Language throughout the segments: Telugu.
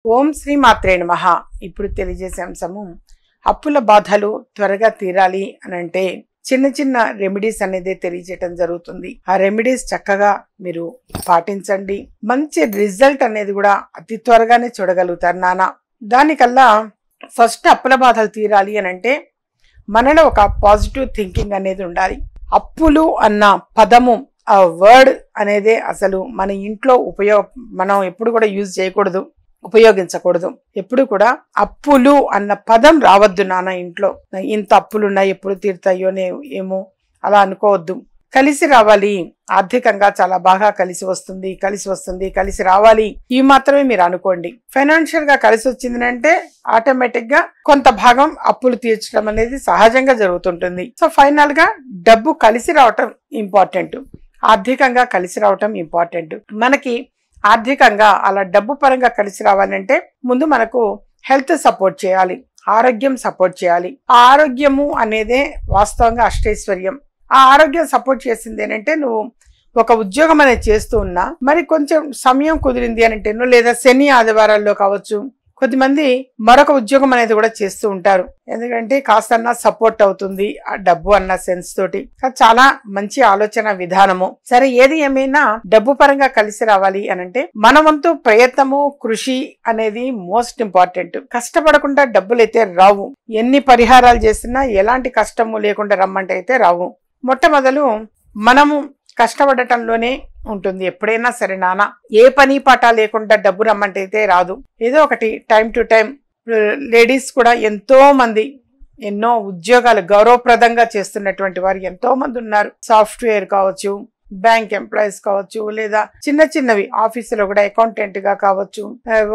ఓం శ్రీ మాత్రే నమః. ఇప్పుడు తెలియజేసే అంశము అప్పుల బాధలు త్వరగా తీరాలి అని అంటే చిన్న చిన్న రెమెడీస్ అనేది తెలియజేయటం జరుగుతుంది. ఆ రెమెడీస్ చక్కగా మీరు పాటించండి. మంచి రిజల్ట్ అనేది కూడా అతి త్వరగానే చూడగలుగుతారు నాన్న. దానికల్లా ఫస్ట్ అప్పుల బాధలు తీరాలి అని అంటే మనలో ఒక పాజిటివ్ థింకింగ్ అనేది ఉండాలి. అప్పులు అన్న పదము, ఆ వర్డ్ అనేది అసలు మన ఇంట్లో మనం ఎప్పుడు కూడా యూజ్ చేయకూడదు, ఉపయోగించకూడదు. ఎప్పుడు కూడా అప్పులు అన్న పదం రావద్దు నాన్న ఇంట్లో. ఇంత అప్పులున్నాయి, ఎప్పుడు తీరుతాయో ఏమో అలా అనుకోవద్దు. కలిసి రావాలి, ఆర్థికంగా చాలా బాగా కలిసి వస్తుంది, కలిసి రావాలి, ఇవి మాత్రమే మీరు అనుకోండి. ఫైనాన్షియల్ గా కలిసి వచ్చింది అంటే ఆటోమేటిక్ గా కొంత భాగం అప్పులు తీర్చడం అనేది సహజంగా జరుగుతుంటుంది. సో ఫైనల్ గా డబ్బు కలిసి రావటం ఇంపార్టెంట్, ఆర్థికంగా కలిసి రావటం ఇంపార్టెంట్. మనకి ఆర్థికంగా అలా డబ్బు పరంగా కలిసి రావాలంటే ముందు మనకు హెల్త్ సపోర్ట్ చేయాలి, ఆరోగ్యం సపోర్ట్ చేయాలి. ఆ ఆరోగ్యము అనేదే వాస్తవంగా అష్టైశ్వర్యం. ఆ ఆరోగ్యం సపోర్ట్ చేసింది ఏంటంటే నువ్వు ఒక ఉద్యోగం అనేది చేస్తూ ఉన్నా మరి కొంచెం సమయం కుదిరింది అని అంటే లేదా శని ఆదివారాల్లో కావచ్చు, కొద్దిమంది మరొక ఉద్యోగం అనేది కూడా చేస్తూ ఉంటారు. ఎందుకంటే కాస్త సపోర్ట్ అవుతుంది ఆ డబ్బు అన్న సెన్స్ తోటి. చాలా మంచి ఆలోచన విధానము. సరే, ఏది ఏమైనా డబ్బు పరంగా కలిసి రావాలి అని అంటే మన వంతు ప్రయత్నము, కృషి అనేది మోస్ట్ ఇంపార్టెంట్. కష్టపడకుండా డబ్బులు అయితే రావు. ఎన్ని పరిహారాలు చేసినా ఎలాంటి కష్టము లేకుండా రమ్మంటే అయితే రావు. మొట్టమొదలు మనము కష్టపడటంలోనే ఉంటుంది ఎప్పుడైనా సరే నాన్న. ఏ పని పాట లేకుండా డబ్బు రమ్మంటే అయితే రాదు. ఏదో ఒకటి టైం టు టైం. లేడీస్ కూడా ఎంతో మంది ఎన్నో ఉద్యోగాలు గౌరవప్రదంగా చేస్తున్నటువంటి వారు ఎంతో మంది ఉన్నారు. సాఫ్ట్వేర్ కావచ్చు, బ్యాంక్ ఎంప్లాయీస్ కావచ్చు, లేదా చిన్న చిన్నవి ఆఫీసులో కూడా అకౌంటెంట్ గా కావచ్చు,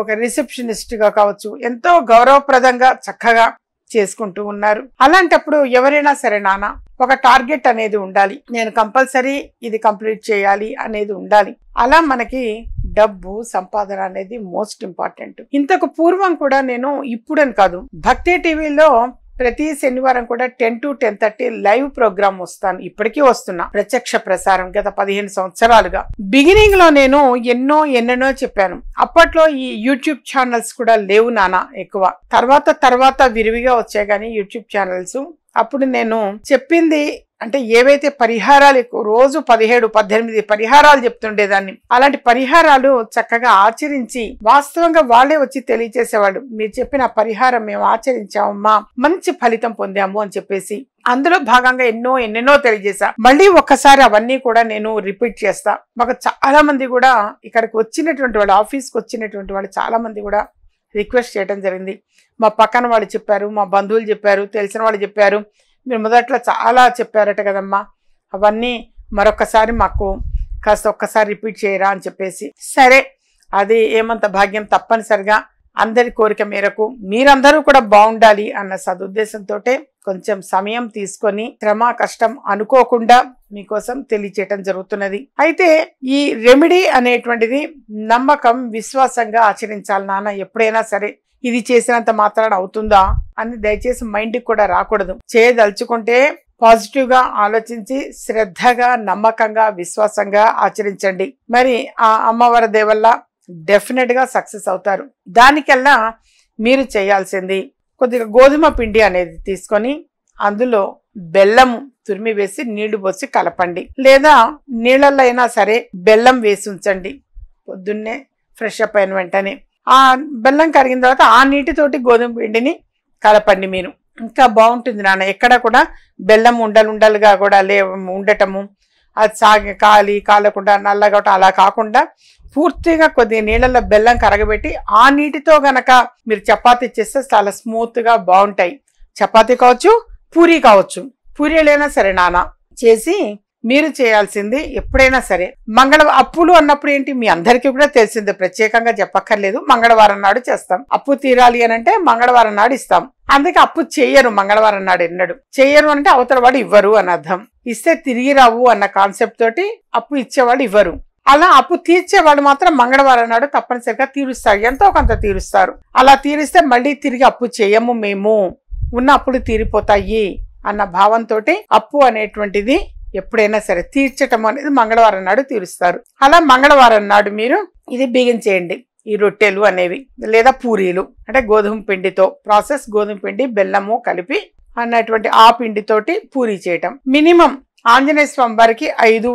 ఒక రిసెప్షనిస్ట్ గా కావచ్చు, ఎంతో గౌరవప్రదంగా చక్కగా చేసుకుంటూ ఉన్నారు. అలాంటప్పుడు ఎవరైనా సరే నాన్న ఒక టార్గెట్ అనేది ఉండాలి. నేను కంపల్సరీ ఇది కంప్లీట్ చేయాలి అనేది ఉండాలి. అలా మనకి డబ్బు సంపాదన అనేది మోస్ట్ ఇంపార్టెంట్. ఇంతకు పూర్వం కూడా నేను ఇప్పుడని కాదు, భక్తి టీవీలో ప్రతి శనివారం కూడా 10 to 10:30 లైవ్ ప్రోగ్రామ్ వస్తాను. ఇప్పటికీ వస్తున్నా, ప్రత్యక్ష ప్రసారం గత 15 సంవత్సరాలుగా. బిగినింగ్ లో నేను ఎన్నెన్నో చెప్పాను. అప్పట్లో ఈ యూట్యూబ్ ఛానల్స్ కూడా లేవు నాన్న ఎక్కువ. తర్వాత విరివిగా వచ్చాయి కానీ యూట్యూబ్ ఛానల్స్. అప్పుడు నేను చెప్పింది అంటే ఏవైతే పరిహారాలు రోజు 17-18 పరిహారాలు చెప్తుండేదాన్ని. అలాంటి పరిహారాలు చక్కగా ఆచరించి వాస్తవంగా వాళ్ళే వచ్చి తెలియచేసేవాళ్ళు. మీరు చెప్పిన పరిహారం మేము ఆచరించామమ్మా, మంచి ఫలితం పొందాము అని చెప్పేసి. అందులో భాగంగా ఎన్నెన్నో తెలియజేశా. మళ్ళీ ఒక్కసారి అవన్నీ కూడా నేను రిపీట్ చేస్తా. మాకు చాలా మంది కూడా ఇక్కడికి వచ్చినటువంటి వాళ్ళు, ఆఫీస్కి వచ్చినటువంటి వాళ్ళు చాలా మంది కూడా రిక్వెస్ట్ చేయడం జరిగింది. మా పక్కన వాళ్ళు చెప్పారు, మా బంధువులు చెప్పారు, తెలిసిన వాళ్ళు చెప్పారు, మీరు మొదట్లో చాలా చెప్పారట కదమ్మా, అవన్నీ మరొకసారి మాకు కాస్త ఒక్కసారి రిపీట్ చేయరా అని చెప్పేసి. సరే, అది ఏమంత భాగ్యం. తప్పనిసరిగా అందరి కోరిక మేరకు మీరందరూ కూడా బాగుండాలి అన్న సదుద్దేశంతో కొంచెం సమయం తీసుకొని శ్రమ కష్టం అనుకోకుండా మీకోసం తెలియచేయటం జరుగుతున్నది. అయితే ఈ రెమెడీ అనేటువంటిది నమ్మకం, విశ్వాసంగా ఆచరించాలి నాన్న. ఎప్పుడైనా సరే ఇది చేసినంత మాత్రాన అవుతుందా అని దయచేసి మైండ్కి కూడా రాకూడదు. చేయదలుచుకుంటే పాజిటివ్ గా ఆలోచించి శ్రద్ధగా, నమ్మకంగా, విశ్వాసంగా ఆచరించండి. మరి ఆ అమ్మవారి దయ వల్ల డెఫినెట్ గా సక్సెస్ అవుతారు. దానికల్లా మీరు చేయాల్సింది కొద్దిగా గోధుమ పిండి అనేది తీసుకొని అందులో బెల్లం తురిమి వేసి నీళ్లు పోసి కలపండి. లేదా నీళ్ళల్లో అయినా సరే బెల్లం వేసి ఉంచండి. పొద్దున్నే ఫ్రెష్ అప్ అయిన వెంటనే ఆ బెల్లం కరిగిన తర్వాత ఆ నీటితోటి గోధుమ పిండిని కలపండి. మీరు ఇంకా బాగుంటుంది నాన్న. ఎక్కడ కూడా బెల్లం ఉండలుగా కూడా ఉండటము, అది కాలకుండా నల్లగా అలా కాకుండా పూర్తిగా కొద్ది నీళ్ళల్లో బెల్లం కరగబెట్టి ఆ నీటితో గనక మీరు చపాతీ చేస్తే చాలా స్మూత్ గా బాగుంటాయి. చపాతీ కావచ్చు, పూరీ కావచ్చు, పూరీలైనా సరే నాన్న చేసి మీరు చేయాల్సింది ఎప్పుడైనా సరే అప్పులు అన్నప్పుడు ఏంటి మీ అందరికీ కూడా తెలిసిందే, ప్రత్యేకంగా చెప్పక్కర్లేదు. మంగళవారం నాడు చేస్తాం. అప్పు తీరాలి అని అంటే మంగళవారం నాడు ఇస్తాం. అందుకే అప్పు చెయ్యరు మంగళవారం నాడు. ఎన్నడు చెయ్యరు అంటే అవతల వాడు ఇవ్వరు అని అర్థం. ఇస్తే తిరిగి రావు అన్న కాన్సెప్ట్ తోటి అప్పు ఇచ్చేవాడు ఇవ్వరు. అలా అప్పు తీర్చేవాడు మాత్రం మంగళవారం నాడు తప్పనిసరిగా తీరుస్తారు, ఎంతో కొంత తీరుస్తారు. అలా తీరిస్తే మళ్ళీ తిరిగి అప్పు చేయము, మేము ఉన్న అప్పులు తీరిపోతాయి అన్న భావంతో అప్పు అనేటువంటిది ఎప్పుడైనా సరే తీర్చటం అనేది మంగళవారం నాడు తీరుస్తారు. అలా మంగళవారం నాడు మీరు ఇది బిగిన్ చేయండి. ఈ రొట్టెలు అనేవి లేదా పూరీలు. అంటే గోధుమ పిండితో ప్రాసెస్, గోధుమ పిండి బెల్లము కలిపి అన్నటువంటి ఆ పిండితోటి పూరీ చేయటం. మినిమం ఆంజనేయ స్వామి వారికి 5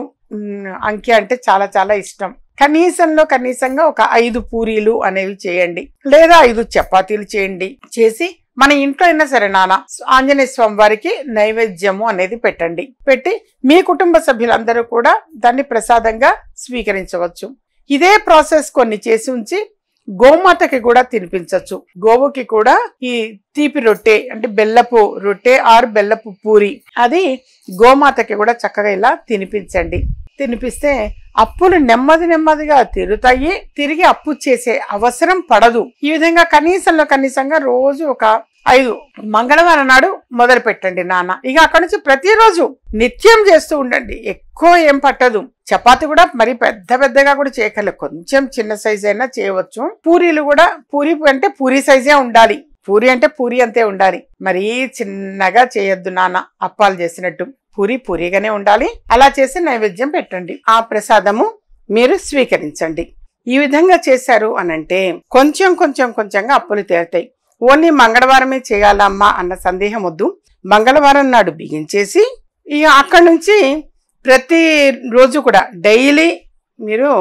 అంకె అంటే చాలా చాలా ఇష్టం. కనీసంగా ఒక 5 పూరీలు అనేవి చేయండి, లేదా 5 చపాతీలు చేయండి. చేసి మన ఇంట్లో అయినా సరే నాన్న ఆంజనేయ స్వామి వారికి నైవేద్యము అనేది పెట్టండి. పెట్టి మీ కుటుంబ సభ్యులందరూ కూడా దాన్ని ప్రసాదంగా స్వీకరించవచ్చు. ఇదే ప్రాసెస్ కొన్ని చేసి ఉంచి గోమాతకి కూడా తినిపించవచ్చు. గోవుకి కూడా ఈ తీపి రొట్టె అంటే బెల్లపు రొట్టె ఆర్ బెల్లపు పూరి అది గోమాతకి కూడా చక్కగా ఇలా తినిపించండి. తినిపిస్తే అప్పులు నెమ్మదిగా తీరుతాయి. తిరిగి అప్పు చేసే అవసరం పడదు. ఈ విధంగా కనీసంగా రోజు ఒక 5 మంగళవారం నాడు మొదలు పెట్టండి నాన్న. ఇక అక్కడ నుంచి ప్రతిరోజు నిత్యం చేస్తూ ఉండండి. ఎక్కువ ఏం పట్టదు. చపాతి కూడా మరి పెద్దగా కూడా చేయగలరు, కొంచెం చిన్న సైజ్ అయినా చేయవచ్చు. పూరీలు కూడా పూరి అంటే పూరి సైజే ఉండాలి. పూరి అంటే పూరి అంతే ఉండాలి, మరీ చిన్నగా చేయొద్దు నాన్న. అప్పాలు చేసినట్టు పూరిగానే ఉండాలి. అలా చేసి నైవేద్యం పెట్టండి. ఆ ప్రసాదము మీరు స్వీకరించండి. ఈ విధంగా చేశారు అనంటే కొంచెంగా అప్పులు తీరుతాయి. ఓన్లీ మంగళవారమే చేయాలమ్మా అన్న సందేహం వద్దు. మంగళవారం నాడు బిగించేసి ఇక అక్కడి నుంచి ప్రతి రోజు కూడా డైలీ మీరు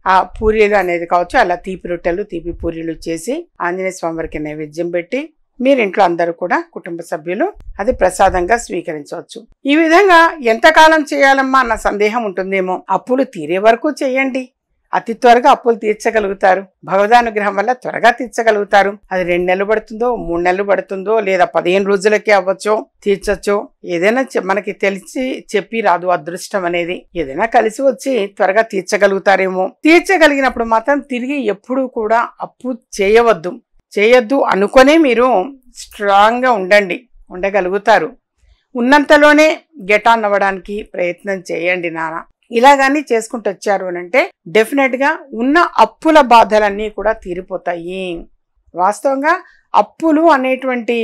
ఆ పూరీలు అనేది కావచ్చు, అలా తీపి రొట్టెలు తీపి పూరీలు చేసి ఆంజనేయ స్వామి వారికి నైవేద్యం పెట్టి మీరు ఇంట్లో అందరూ కూడా కుటుంబ సభ్యులు అది ప్రసాదంగా స్వీకరించవచ్చు. ఈ విధంగా ఎంతకాలం చేయాలమ్మా అన్న సందేహం ఉంటుందేమో. అప్పులు తీరే వరకు చేయండి. అతి త్వరగా అప్పులు తీర్చగలుగుతారు. భగవదానుగ్రహం వల్ల త్వరగా తీర్చగలుగుతారు. అది 2 నెలలు పడుతుందో 3 నెలలు పడుతుందో లేదా 15 రోజులకే అవ్వచ్చో తీర్చొచ్చో. ఏదైనా మనకి తెలిసి చెప్పి రాదు అదృష్టం అనేది. ఏదైనా కలిసి వచ్చి త్వరగా తీర్చగలుగుతారేమో. తీర్చగలిగినప్పుడు మాత్రం తిరిగి ఎప్పుడూ కూడా అప్పు చేయొద్దు అనుకునే మీరు స్ట్రాంగ్గా ఉండగలుగుతారు. ఉన్నంతలోనే గెట్ ఆన్ అవ్వడానికి ప్రయత్నం చేయండి నాన్న. ఇలాగాని చేసుకుంటూ వచ్చారు అనంటే డెఫినెట్గా ఉన్న అప్పుల బాధలన్నీ కూడా తీరిపోతాయి. వాస్తవంగా అప్పులు అనేటువంటి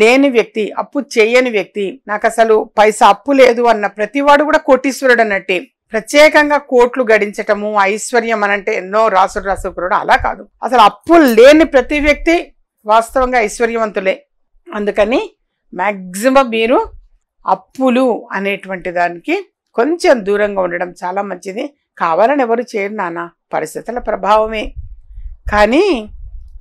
లేని వ్యక్తి, అప్పు చేయని వ్యక్తి, నాకు అసలు పైసా అప్పు లేదు అన్న ప్రతివాడు కూడా కోటీశ్వరుడు అన్నట్టే. ప్రత్యేకంగా కోట్లు గడించటము ఐశ్వర్యం అనంటే ఎన్నో రాసుకురాడు అలా కాదు. అసలు అప్పులు లేని ప్రతి వ్యక్తి వాస్తవంగా ఐశ్వర్యవంతులే. అందుకని మ్యాక్సిమం మీరు అప్పులు అనేటువంటి దానికి కొంచెం దూరంగా ఉండడం చాలా మంచిది. కావాలని ఎవరు చేయరు నాన్న, పరిస్థితుల ప్రభావమే. కానీ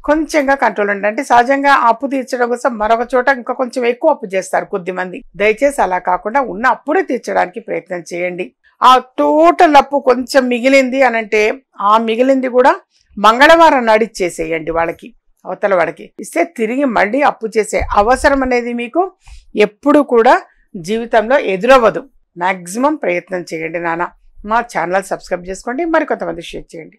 కొంచెంగా కంట్రోల్ ఉండండి. అంటే సహజంగా అప్పు తీర్చడం కోసం మరొక చోట ఇంకా కొంచెం ఎక్కువ అప్పు చేస్తారు కొద్దిమంది. దయచేసి అలా కాకుండా ఉన్న అప్పుడే తీర్చడానికి ప్రయత్నం చేయండి. ఆ టోటల్ అప్పు కొంచెం మిగిలింది అనంటే ఆ మిగిలింది కూడా మంగళవారం నాడు ఇచ్చేసేయండి వాళ్ళకి, అవతల వాడికి ఇస్తే తిరిగి మళ్ళీ అప్పు చేసే అవసరం అనేది మీకు ఎప్పుడు కూడా జీవితంలో ఎదురవ్వదు. మ్యాక్సిమం ప్రయత్నం చేయండి నాన్న. మా ఛానల్ సబ్స్క్రైబ్ చేసుకోండి, మరికొంతమంది షేర్ చేయండి.